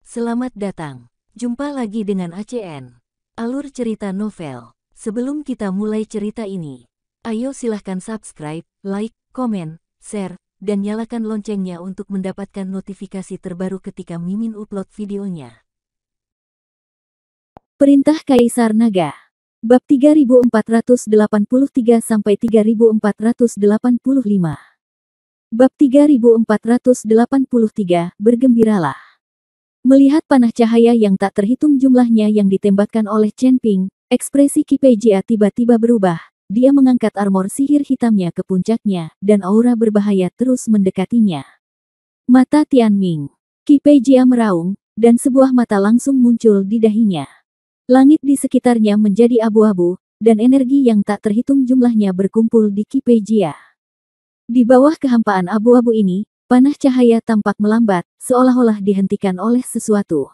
Selamat datang. Jumpa lagi dengan ACN. Alur cerita novel. Sebelum kita mulai cerita ini, ayo silahkan subscribe, like, komen, share, dan nyalakan loncengnya untuk mendapatkan notifikasi terbaru ketika Mimin upload videonya. Perintah Kaisar Naga. Bab 3483-3485. Bab 3483, bergembiralah. Melihat panah cahaya yang tak terhitung jumlahnya yang ditembakkan oleh Chen Ping, ekspresi Qi Pei Jia tiba-tiba berubah. Dia mengangkat armor sihir hitamnya ke puncaknya, dan aura berbahaya terus mendekatinya. Mata Tianming. Qi Pei Jia meraung, dan sebuah mata langsung muncul di dahinya. Langit di sekitarnya menjadi abu-abu, dan energi yang tak terhitung jumlahnya berkumpul di Qi Pei Jia. Di bawah kehampaan abu-abu ini, panah cahaya tampak melambat, seolah-olah dihentikan oleh sesuatu.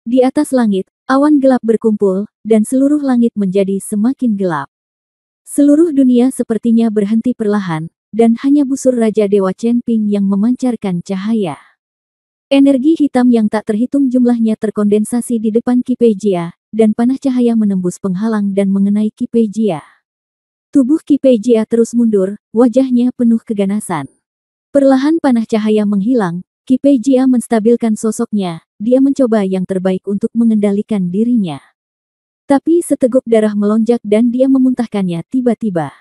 Di atas langit, awan gelap berkumpul, dan seluruh langit menjadi semakin gelap. Seluruh dunia sepertinya berhenti perlahan, dan hanya busur Raja Dewa Chen Ping yang memancarkan cahaya. Energi hitam yang tak terhitung jumlahnya terkondensasi di depan Qi Pei Jia, dan panah cahaya menembus penghalang dan mengenai Qi Pei Jia. Tubuh Qi Pei Jia terus mundur, wajahnya penuh keganasan. Perlahan panah cahaya menghilang, Qi Pei Jia menstabilkan sosoknya, dia mencoba yang terbaik untuk mengendalikan dirinya. Tapi seteguk darah melonjak dan dia memuntahkannya tiba-tiba.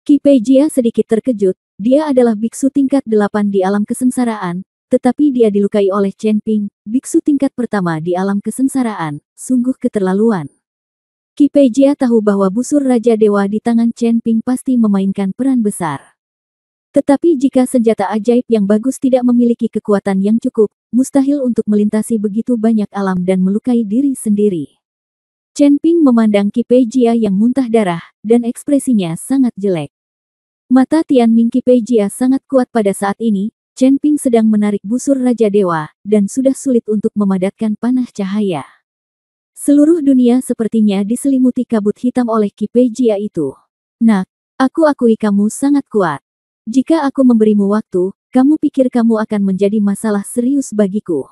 Qi Pei Jia sedikit terkejut, dia adalah biksu tingkat 8 di alam kesengsaraan, tetapi dia dilukai oleh Chen Ping, biksu tingkat pertama di alam kesengsaraan, sungguh keterlaluan. Qi Pei Jia tahu bahwa busur Raja Dewa di tangan Chen Ping pasti memainkan peran besar. Tetapi jika senjata ajaib yang bagus tidak memiliki kekuatan yang cukup, mustahil untuk melintasi begitu banyak alam dan melukai diri sendiri. Chen Ping memandang Qi Pei Jia yang muntah darah, dan ekspresinya sangat jelek. Mata Tianming Qi Pei Jia sangat kuat pada saat ini, Chen Ping sedang menarik busur Raja Dewa, dan sudah sulit untuk memadatkan panah cahaya. Seluruh dunia sepertinya diselimuti kabut hitam oleh Qi Pei Jia itu. Nak, aku akui kamu sangat kuat. Jika aku memberimu waktu, kamu pikir kamu akan menjadi masalah serius bagiku.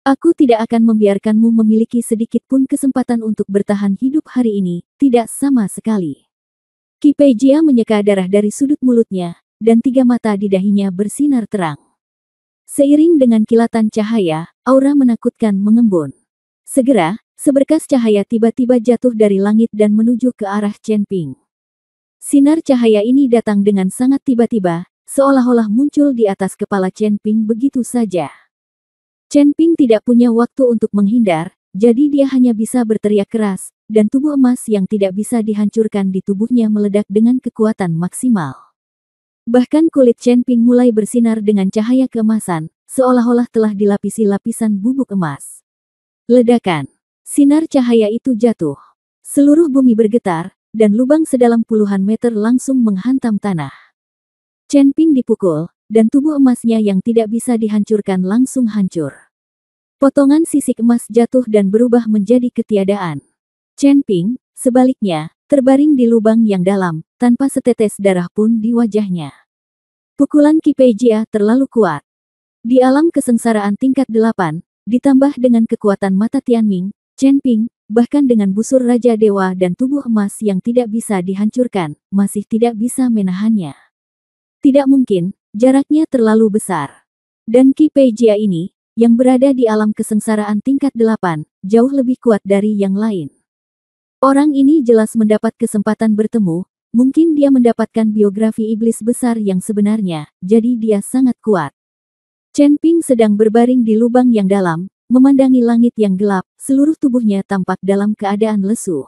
Aku tidak akan membiarkanmu memiliki sedikit pun kesempatan untuk bertahan hidup hari ini, tidak sama sekali. Qi Pei Jia menyeka darah dari sudut mulutnya, dan 3 mata di dahinya bersinar terang. Seiring dengan kilatan cahaya, aura menakutkan mengembun. Segera, seberkas cahaya tiba-tiba jatuh dari langit dan menuju ke arah Chen Ping. Sinar cahaya ini datang dengan sangat tiba-tiba, seolah-olah muncul di atas kepala Chen Ping begitu saja. Chen Ping tidak punya waktu untuk menghindar, jadi dia hanya bisa berteriak keras, dan tubuh emas yang tidak bisa dihancurkan di tubuhnya meledak dengan kekuatan maksimal. Bahkan kulit Chen Ping mulai bersinar dengan cahaya keemasan, seolah-olah telah dilapisi lapisan bubuk emas. Ledakan. Sinar cahaya itu jatuh. Seluruh bumi bergetar, dan lubang sedalam puluhan meter langsung menghantam tanah. Chen Ping dipukul, dan tubuh emasnya yang tidak bisa dihancurkan langsung hancur. Potongan sisik emas jatuh dan berubah menjadi ketiadaan. Chen Ping, sebaliknya, terbaring di lubang yang dalam, tanpa setetes darah pun di wajahnya. Pukulan Qi Pei Jia terlalu kuat. Di alam kesengsaraan tingkat 8, ditambah dengan kekuatan mata Tianming, Chen Ping, bahkan dengan busur Raja Dewa dan tubuh emas yang tidak bisa dihancurkan, masih tidak bisa menahannya. Tidak mungkin, jaraknya terlalu besar. Dan Qi Pei Jia ini, yang berada di alam kesengsaraan tingkat 8, jauh lebih kuat dari yang lain. Orang ini jelas mendapat kesempatan bertemu, mungkin dia mendapatkan biografi iblis besar yang sebenarnya, jadi dia sangat kuat. Chen Ping sedang berbaring di lubang yang dalam, memandangi langit yang gelap, seluruh tubuhnya tampak dalam keadaan lesu.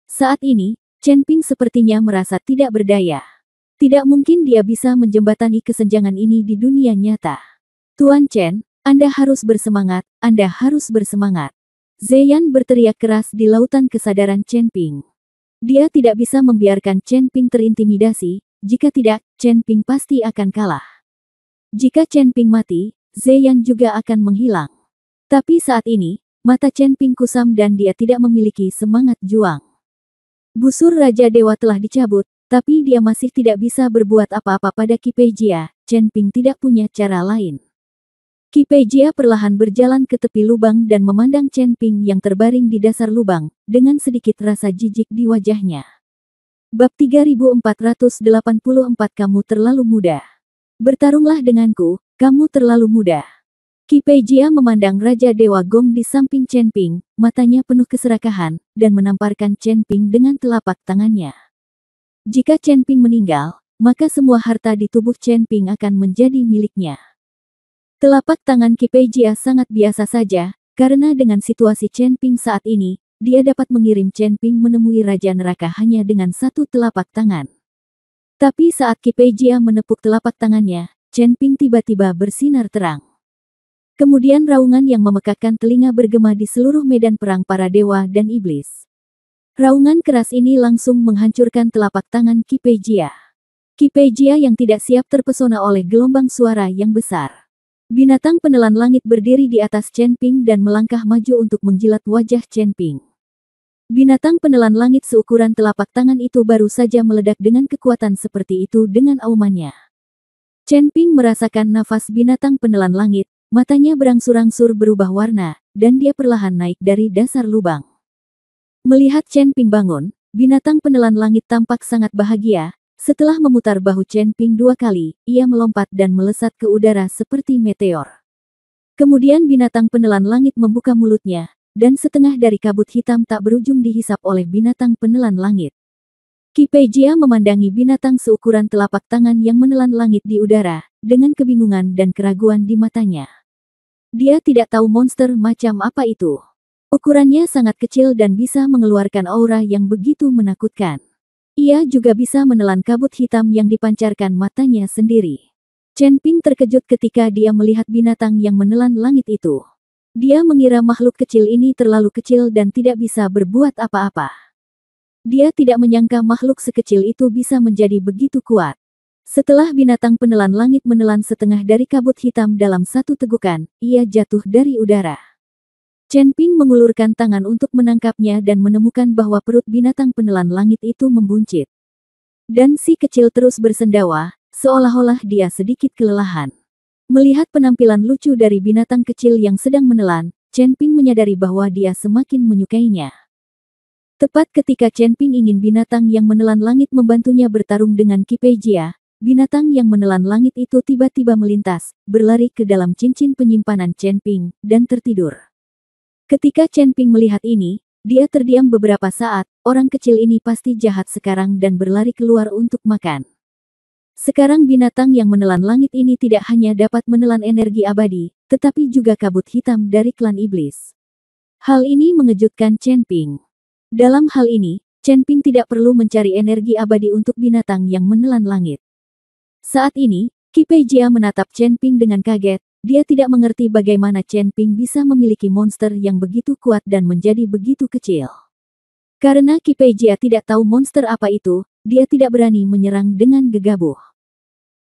Saat ini, Chen Ping sepertinya merasa tidak berdaya. Tidak mungkin dia bisa menjembatani kesenjangan ini di dunia nyata. Tuan Chen, Anda harus bersemangat, Anda harus bersemangat. Zeyan berteriak keras di lautan kesadaran Chen Ping. Dia tidak bisa membiarkan Chen Ping terintimidasi, jika tidak, Chen Ping pasti akan kalah. Jika Chen Ping mati, Zeyan juga akan menghilang. Tapi saat ini, mata Chen Ping kusam dan dia tidak memiliki semangat juang. Busur Raja Dewa telah dicabut, tapi dia masih tidak bisa berbuat apa-apa pada Qi Pei Jia. Chen Ping tidak punya cara lain. Qi Peijia perlahan berjalan ke tepi lubang dan memandang Chen Ping yang terbaring di dasar lubang, dengan sedikit rasa jijik di wajahnya. Bab 3484 Kamu terlalu muda. Bertarunglah denganku, kamu terlalu muda. Qi Peijia memandang Raja Dewa Gong di samping Chen Ping, matanya penuh keserakahan, dan menamparkan Chen Ping dengan telapak tangannya. Jika Chen Ping meninggal, maka semua harta di tubuh Chen Ping akan menjadi miliknya. Telapak tangan Qi Peijia sangat biasa saja, karena dengan situasi Chen Ping saat ini, dia dapat mengirim Chen Ping menemui Raja Neraka hanya dengan satu telapak tangan. Tapi saat Qi Peijia menepuk telapak tangannya, Chen Ping tiba-tiba bersinar terang. Kemudian raungan yang memekakkan telinga bergema di seluruh medan perang para dewa dan iblis. Raungan keras ini langsung menghancurkan telapak tangan Qi Peijia. Qi Peijia yang tidak siap terpesona oleh gelombang suara yang besar. Binatang penelan langit berdiri di atas Chen Ping dan melangkah maju untuk menjilat wajah Chen Ping. Binatang penelan langit seukuran telapak tangan itu baru saja meledak dengan kekuatan seperti itu dengan aumannya. Chen Ping merasakan nafas binatang penelan langit, matanya berangsur-angsur berubah warna, dan dia perlahan naik dari dasar lubang. Melihat Chen Ping bangun, binatang penelan langit tampak sangat bahagia. Setelah memutar bahu Chen Ping 2 kali, ia melompat dan melesat ke udara seperti meteor. Kemudian binatang penelan langit membuka mulutnya, dan setengah dari kabut hitam tak berujung dihisap oleh binatang penelan langit. Qi Peijia memandangi binatang seukuran telapak tangan yang menelan langit di udara, dengan kebingungan dan keraguan di matanya. Dia tidak tahu monster macam apa itu. Ukurannya sangat kecil dan bisa mengeluarkan aura yang begitu menakutkan. Ia juga bisa menelan kabut hitam yang dipancarkan matanya sendiri. Chen Ping terkejut ketika dia melihat binatang yang menelan langit itu. Dia mengira makhluk kecil ini terlalu kecil dan tidak bisa berbuat apa-apa. Dia tidak menyangka makhluk sekecil itu bisa menjadi begitu kuat. Setelah binatang penelan langit menelan setengah dari kabut hitam dalam satu tegukan, ia jatuh dari udara. Chen Ping mengulurkan tangan untuk menangkapnya dan menemukan bahwa perut binatang penelan langit itu membuncit. Dan si kecil terus bersendawa, seolah-olah dia sedikit kelelahan. Melihat penampilan lucu dari binatang kecil yang sedang menelan, Chen Ping menyadari bahwa dia semakin menyukainya. Tepat ketika Chen Ping ingin binatang yang menelan langit membantunya bertarung dengan Qi Peijia, binatang yang menelan langit itu tiba-tiba melintas, berlari ke dalam cincin penyimpanan Chen Ping, dan tertidur. Ketika Chen Ping melihat ini, dia terdiam beberapa saat. Orang kecil ini pasti jahat sekarang dan berlari keluar untuk makan. Sekarang binatang yang menelan langit ini tidak hanya dapat menelan energi abadi, tetapi juga kabut hitam dari klan iblis. Hal ini mengejutkan Chen Ping. Dalam hal ini, Chen Ping tidak perlu mencari energi abadi untuk binatang yang menelan langit. Saat ini, Qi Peijia menatap Chen Ping dengan kaget. Dia tidak mengerti bagaimana Chen Ping bisa memiliki monster yang begitu kuat dan menjadi begitu kecil. Karena Qi Peijia tidak tahu monster apa itu, dia tidak berani menyerang dengan gegabah.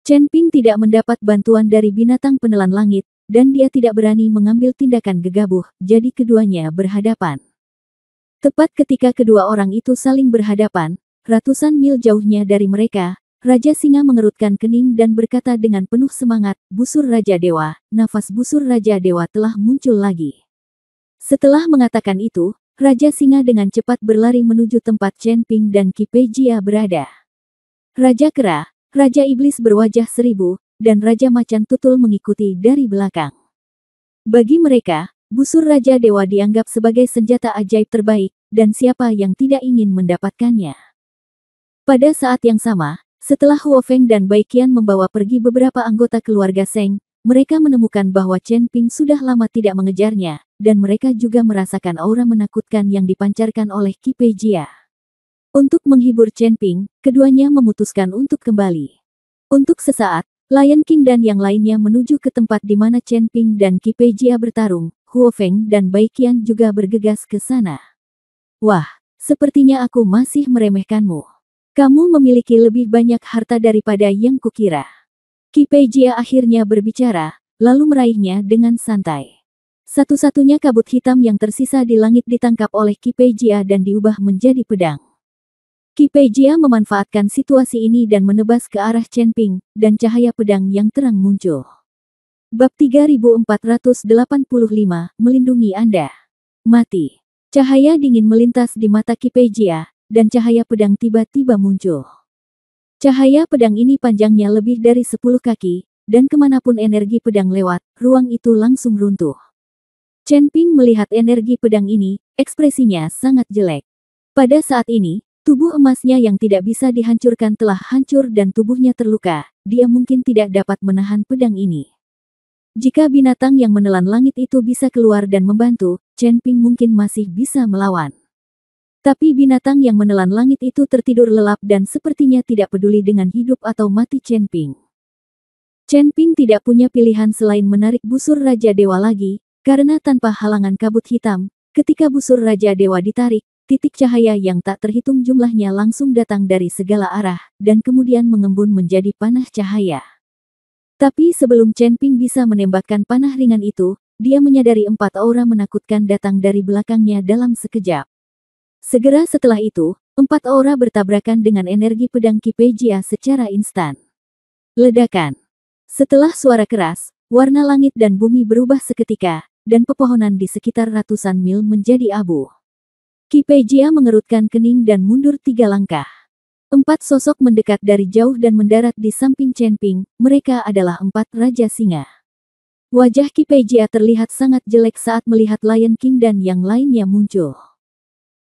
Chen Ping tidak mendapat bantuan dari binatang penelan langit, dan dia tidak berani mengambil tindakan gegabah, jadi keduanya berhadapan. Tepat ketika kedua orang itu saling berhadapan, ratusan mil jauhnya dari mereka, Raja Singa mengerutkan kening dan berkata dengan penuh semangat, "Busur Raja Dewa, nafas busur Raja Dewa telah muncul lagi." Setelah mengatakan itu, Raja Singa dengan cepat berlari menuju tempat Chen Ping dan Qi Peijia berada. Raja Kera, Raja Iblis berwajah seribu, dan Raja Macan Tutul mengikuti dari belakang. Bagi mereka, busur Raja Dewa dianggap sebagai senjata ajaib terbaik, dan siapa yang tidak ingin mendapatkannya. Pada saat yang sama, setelah Huo Feng dan Bai Qian membawa pergi beberapa anggota keluarga Seng, mereka menemukan bahwa Chen Ping sudah lama tidak mengejarnya, dan mereka juga merasakan aura menakutkan yang dipancarkan oleh Qi Peijia. Untuk menghibur Chen Ping, keduanya memutuskan untuk kembali. Untuk sesaat, Lion King dan yang lainnya menuju ke tempat di mana Chen Ping dan Qi Peijia bertarung. Huo Feng dan Bai Qian juga bergegas ke sana. "Wah, sepertinya aku masih meremehkanmu. Kamu memiliki lebih banyak harta daripada yang kukira." Qi Peijia akhirnya berbicara, lalu meraihnya dengan santai. Satu-satunya kabut hitam yang tersisa di langit ditangkap oleh Qi Peijia dan diubah menjadi pedang. Qi Peijia memanfaatkan situasi ini dan menebas ke arah Chen Ping, dan cahaya pedang yang terang muncul. Bab 3485, melindungi Anda. Mati. Cahaya dingin melintas di mata Ki Pei Jia, dan cahaya pedang tiba-tiba muncul. Cahaya pedang ini panjangnya lebih dari 10 kaki, dan kemanapun energi pedang lewat, ruang itu langsung runtuh. Chen Ping melihat energi pedang ini, ekspresinya sangat jelek. Pada saat ini, tubuh emasnya yang tidak bisa dihancurkan telah hancur dan tubuhnya terluka, dia mungkin tidak dapat menahan pedang ini. Jika binatang yang menelan langit itu bisa keluar dan membantu, Chen Ping mungkin masih bisa melawan. Tapi binatang yang menelan langit itu tertidur lelap dan sepertinya tidak peduli dengan hidup atau mati Chen Ping. Chen Ping tidak punya pilihan selain menarik busur Raja Dewa lagi, karena tanpa halangan kabut hitam, ketika busur Raja Dewa ditarik, titik cahaya yang tak terhitung jumlahnya langsung datang dari segala arah, dan kemudian mengembun menjadi panah cahaya. Tapi sebelum Chen Ping bisa menembakkan panah ringan itu, dia menyadari 4 aura menakutkan datang dari belakangnya dalam sekejap. Segera setelah itu, 4 aura bertabrakan dengan energi pedang Ki Pei Jia secara instan. Ledakan. Setelah suara keras, warna langit dan bumi berubah seketika, dan pepohonan di sekitar ratusan mil menjadi abu. Ki Pei Jia mengerutkan kening dan mundur 3 langkah. 4 sosok mendekat dari jauh dan mendarat di samping Chen Ping, mereka adalah 4 Raja Singa. Wajah Ki Pei Jia terlihat sangat jelek saat melihat Lion King dan yang lainnya muncul.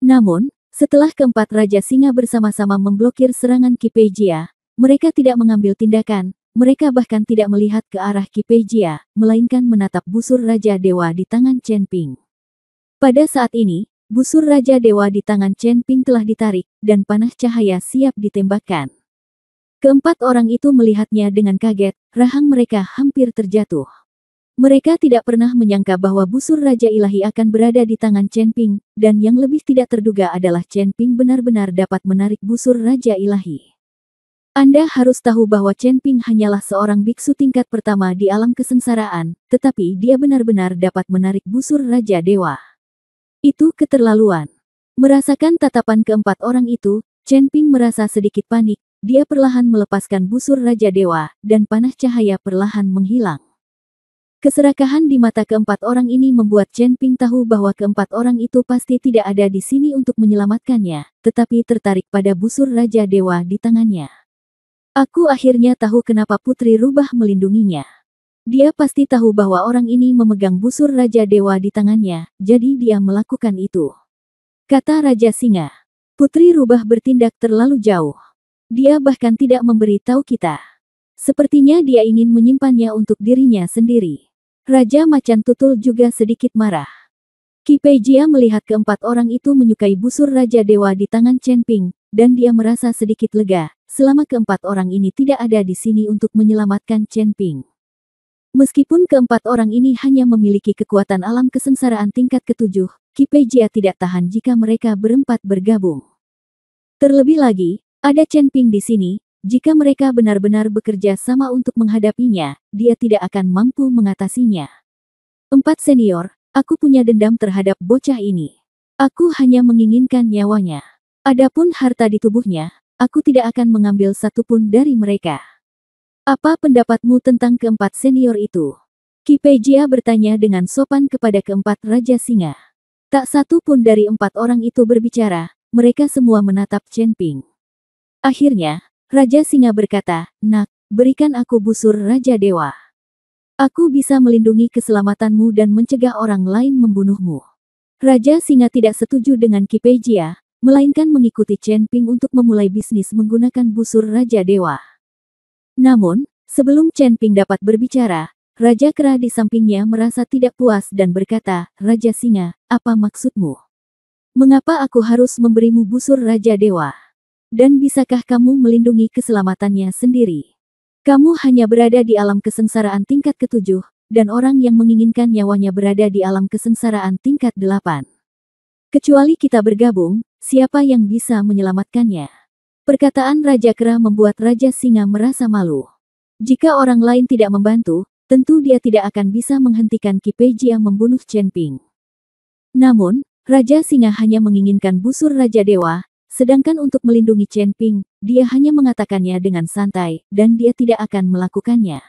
Namun, setelah keempat Raja Singa bersama-sama memblokir serangan Ki Pei Jia, mereka tidak mengambil tindakan, mereka bahkan tidak melihat ke arah Ki Pei Jia, melainkan menatap busur Raja Dewa di tangan Chen Ping. Pada saat ini, busur Raja Dewa di tangan Chen Ping telah ditarik, dan panah cahaya siap ditembakkan. Keempat orang itu melihatnya dengan kaget, rahang mereka hampir terjatuh. Mereka tidak pernah menyangka bahwa busur Raja Ilahi akan berada di tangan Chen Ping, dan yang lebih tidak terduga adalah Chen Ping benar-benar dapat menarik busur Raja Ilahi. Anda harus tahu bahwa Chen Ping hanyalah seorang biksu tingkat pertama di alam kesengsaraan, tetapi dia benar-benar dapat menarik busur Raja Dewa. Itu keterlaluan. Merasakan tatapan keempat orang itu, Chen Ping merasa sedikit panik, dia perlahan melepaskan busur Raja Dewa, dan panah cahaya perlahan menghilang. Keserakahan di mata keempat orang ini membuat Chen Ping tahu bahwa keempat orang itu pasti tidak ada di sini untuk menyelamatkannya, tetapi tertarik pada busur Raja Dewa di tangannya. Aku akhirnya tahu kenapa Putri Rubah melindunginya. Dia pasti tahu bahwa orang ini memegang busur Raja Dewa di tangannya, jadi dia melakukan itu. Kata Raja Singa. Putri Rubah bertindak terlalu jauh. Dia bahkan tidak memberi tahu kita. Sepertinya dia ingin menyimpannya untuk dirinya sendiri. Raja Macan Tutul juga sedikit marah. Ki Pei Jia melihat keempat orang itu menyukai busur Raja Dewa di tangan Chen Ping, dan dia merasa sedikit lega, selama keempat orang ini tidak ada di sini untuk menyelamatkan Chen Ping. Meskipun keempat orang ini hanya memiliki kekuatan alam kesengsaraan tingkat ke-7, Ki Pei Jia tidak tahan jika mereka berempat bergabung. Terlebih lagi, ada Chen Ping di sini, jika mereka benar-benar bekerja sama untuk menghadapinya, dia tidak akan mampu mengatasinya. 4 senior, aku punya dendam terhadap bocah ini. Aku hanya menginginkan nyawanya. Adapun harta di tubuhnya, aku tidak akan mengambil satupun dari mereka. Apa pendapatmu tentang keempat senior itu? Ki Pei Jia bertanya dengan sopan kepada keempat Raja Singa. Tak satu pun dari 4 orang itu berbicara, mereka semua menatap Chen Ping. Akhirnya, Raja Singa berkata, "Nak, berikan aku busur Raja Dewa. Aku bisa melindungi keselamatanmu dan mencegah orang lain membunuhmu." Raja Singa tidak setuju dengan Ki Pei Jia, melainkan mengikuti Chen Ping untuk memulai bisnis menggunakan busur Raja Dewa. Namun, sebelum Chen Ping dapat berbicara, Raja Kera di sampingnya merasa tidak puas dan berkata, "Raja Singa, apa maksudmu? Mengapa aku harus memberimu busur Raja Dewa? Dan bisakah kamu melindungi keselamatannya sendiri? Kamu hanya berada di alam kesengsaraan tingkat ke-7, dan orang yang menginginkan nyawanya berada di alam kesengsaraan tingkat 8. Kecuali kita bergabung, siapa yang bisa menyelamatkannya?" Perkataan Raja Kera membuat Raja Singa merasa malu. Jika orang lain tidak membantu, tentu dia tidak akan bisa menghentikan Ki Pei Jia membunuh Chen Ping. Namun, Raja Singa hanya menginginkan busur Raja Dewa, sedangkan untuk melindungi Chen Ping, dia hanya mengatakannya dengan santai, dan dia tidak akan melakukannya.